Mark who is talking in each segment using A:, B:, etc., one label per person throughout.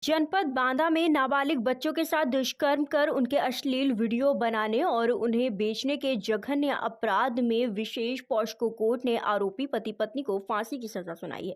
A: जनपद बांदा में नाबालिग बच्चों के साथ दुष्कर्म कर उनके अश्लील वीडियो बनाने और उन्हें बेचने के जघन्य अपराध में विशेष पॉक्सो कोर्ट ने आरोपी पति पत्नी को फांसी की सजा सुनाई है।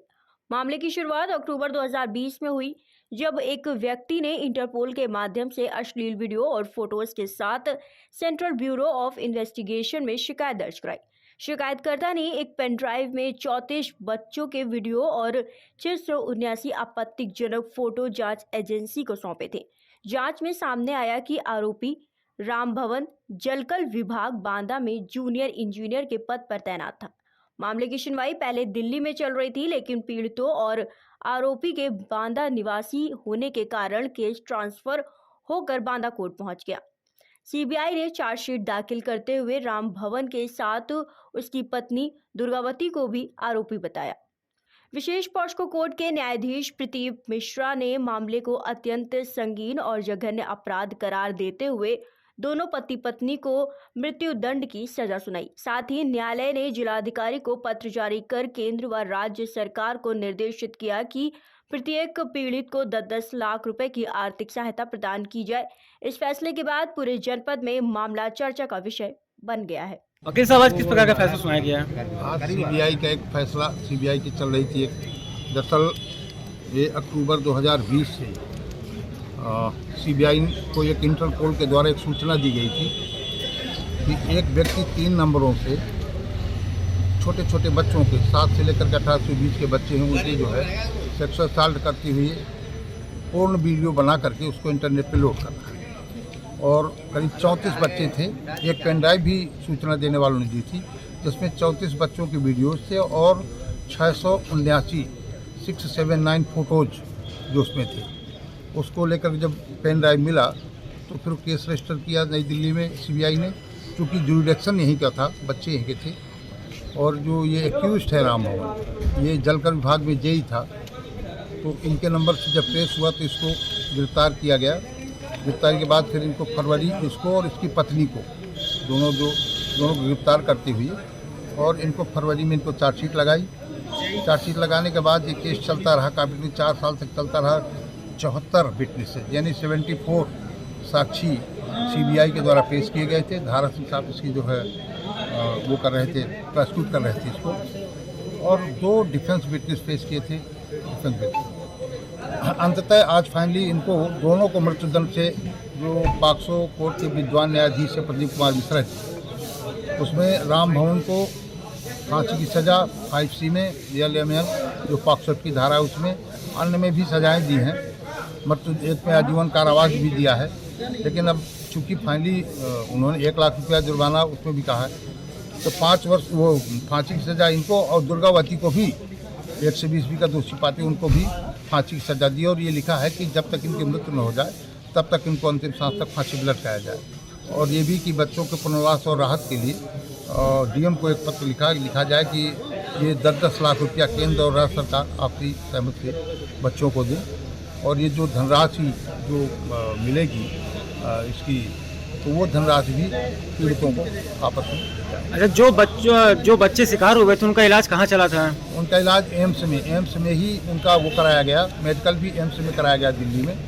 A: मामले की शुरुआत अक्टूबर 2020 में हुई, जब एक व्यक्ति ने इंटरपोल के माध्यम से अश्लील वीडियो और फोटोज के साथ सेंट्रल ब्यूरो ऑफ इन्वेस्टिगेशन में शिकायत दर्ज कराई। शिकायतकर्ता ने एक पेन ड्राइव में 34 बच्चों के वीडियो और 679 आपत्तिजनक फोटो जांच एजेंसी को सौंपे थे। जांच में सामने आया कि आरोपी राम भवन जलकल विभाग बांदा में जूनियर इंजीनियर के पद पर तैनात था। मामले की सुनवाई पहले दिल्ली में चल रही थी, लेकिन पीड़ितों और आरोपी के बांदा निवासी होने के कारण केस ट्रांसफर होकर बांदा कोर्ट पहुंच गया। सीबीआई ने चार्जशीट दाखिल करते हुए राम भवन के साथ उसकी पत्नी दुर्गावती को भी आरोपी बताया। विशेष पॉक्सो कोर्ट के न्यायाधीश प्रदीप मिश्रा ने मामले को अत्यंत संगीन और जघन्य अपराध करार देते हुए दोनों पति पत्नी को मृत्युदंड की सजा सुनाई। साथ ही न्यायालय ने जिलाधिकारी को पत्र जारी कर केंद्र व राज्य सरकार को निर्देशित किया कि प्रत्येक पीड़ित को 10-10 लाख रुपए की आर्थिक सहायता प्रदान की जाए। इस फैसले के बाद पूरे जनपद में मामला चर्चा का विषय बन गया है।
B: वकील साहब, आज किस प्रकार का फैसला सुनाया गया है?
C: आज सीबीआई का एक फैसला सीबीआई की चल रही थी। दरअसल ये अक्टूबर 2020 से सीबीआई को एक इंटरपोल के द्वारा एक सूचना दी गई थी कि एक व्यक्ति 3 नंबरों से छोटे छोटे बच्चों के 7 से लेकर के 18 से 20 के बच्चे हैं, उनकी जो है सेक्सुअल असॉल्ट करती हुई पूर्ण वीडियो बना करके उसको इंटरनेट पे लोड करना है। और करीब 34 बच्चे थे। एक पेन ड्राइव भी सूचना देने वालों ने दी थी, जिसमें 34 बच्चों की वीडियोस थे और 679 फोटोज जो उसमें थे। उसको लेकर जब पेन ड्राइव मिला तो फिर केस रजिस्टर किया नई दिल्ली में सीबीआई ने, चूँकि जुरिडिक्शन यहीं का था, बच्चे यहीं के थे। और जो ये एक्यूज्ड है राम भवन, ये जलकर विभाग में जेई था, तो इनके नंबर से जब ट्रेस हुआ तो इसको गिरफ्तार किया गया। गिरफ्तारी के बाद फिर इनको फरवरी, इसको और इसकी पत्नी को दोनों को गिरफ्तार करते हुए और इनको फरवरी में इनको चार्जशीट लगाई। चार्जशीट लगाने के बाद ये केस चलता रहा, काफी 4 साल तक चलता रहा। 74 विटनेसेस यानी 74 साक्षी सीबीआई के द्वारा पेश किए गए थे। धारा सिंह साहब इसकी जो है वो कर रहे थे, प्रस्तुत कर रहे थे इसको, और 2 डिफेंस विटनेस पेश किए थे। डिफेंस विटनेस अंततः आज फाइनली इनको दोनों को मृत्युदंड से, जो पॉक्सो कोर्ट के विद्वान न्यायाधीश है प्रदीप कुमार मिश्रा जी, उसमें राम भवन को फांसी की सज़ा 5C में DLML जो पॉक्सो की धारा है उसमें, अन्य में भी सजाएं दी हैं। मृत्यु एक में आजीवन कारावास भी दिया है। लेकिन अब चूँकि फाइनली उन्होंने 1 लाख रुपया जुर्माना उसमें भी कहा है, तो 5 वर्ष वो फांसी की सज़ा इनको, और दुर्गावती को भी 120B का दोषी पाते उनको भी फांसी की सज़ा दी। और ये लिखा है कि जब तक इनकी मृत्यु न हो जाए तब तक इनको अंतिम सांस तक फांसी पर लटकाया जाए। और ये भी कि बच्चों के पुनर्वास और राहत के लिए डीएम को एक पत्र लिखा जाए कि ये 10-10 लाख रुपया केंद्र और राज्य सरकार आपसी सहमति से बच्चों को दें। और ये जो धनराशि जो मिलेगी इसकी, तो वो धनराशि भी पीड़ितों को आपस में।
B: अच्छा, जो बच्चे शिकार हुए थे उनका इलाज कहाँ चला था?
C: उनका इलाज एम्स में ही उनका वो कराया गया, मेडिकल भी एम्स में कराया गया दिल्ली में।